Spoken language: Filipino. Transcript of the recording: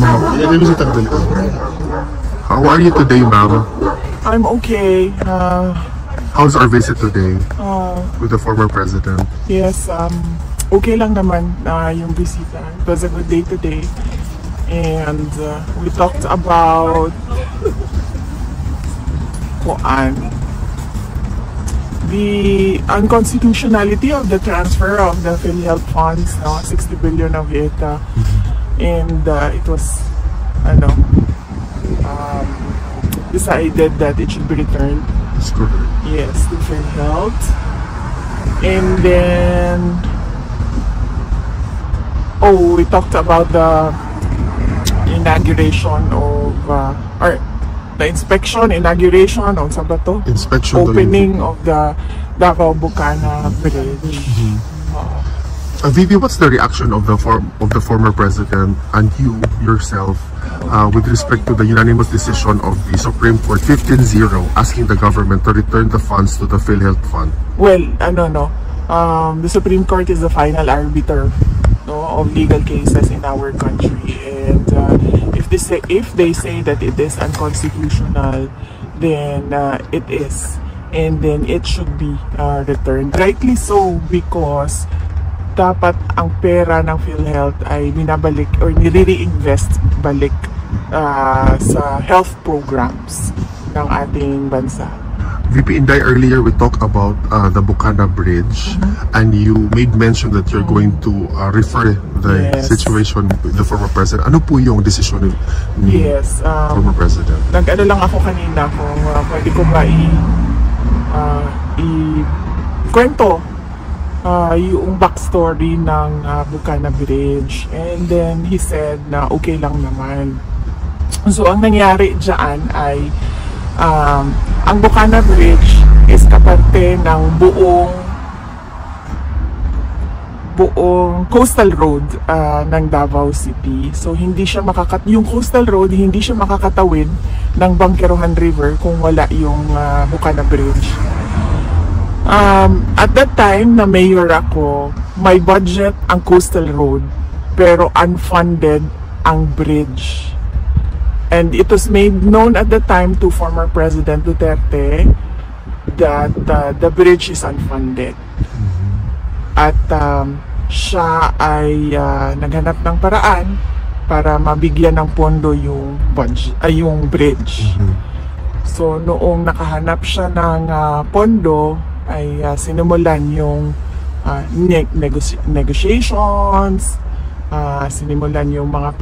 How are you today, ma'am? I'm okay. How's our visit today with the former president? Yes, okay lang naman yung bisita. It was a good day today. And we talked about the unconstitutionality of the transfer of the PhilHealth funds, 60 billion of it. And it was decided that it should be returned. That's correct. Yes, to PhilHealth. And then we talked about the inauguration of or the inauguration of Sabato, opening of the Davao Bucana Bridge. VP, what's the reaction of the former president and you yourself with respect to the unanimous decision of the Supreme Court 15-0 asking the government to return the funds to the PhilHealth Fund? Well, the Supreme Court is the final arbiter of legal cases in our country, and if they say that it is unconstitutional, then it is, and then it should be returned. Rightly so, because dapat ang pera ng PhilHealth ay binabalik or nire-reinvest balik sa health programs ng ating bansa. VP Inday, earlier we talked about the Bucana Bridge, and you made mention that you're going to refer the situation with the former president. Ano po yung desisyon ni former president? Nag-ano lang ako kanina kung pwede ko ba i-kwento yung backstory ng Bucana Bridge, and then he said na okay lang naman. So ang nangyari dyan ay ang Bucana Bridge is kaparte ng buong coastal road ng Davao City. So hindi siya yung coastal road hindi siya makakatawid ng Bangkerohan River kung wala yung Bucana Bridge. At that time na mayor ako, may budget ang coastal road pero unfunded ang bridge. And it was made known at the time to former President Duterte that the bridge is unfunded. At siya ay naghanap ng paraan para mabigyan ng pondo yung bridge. So noong nakahanap siya ng pondo, ay sinimulan yung negotiations, sinimulan yung mga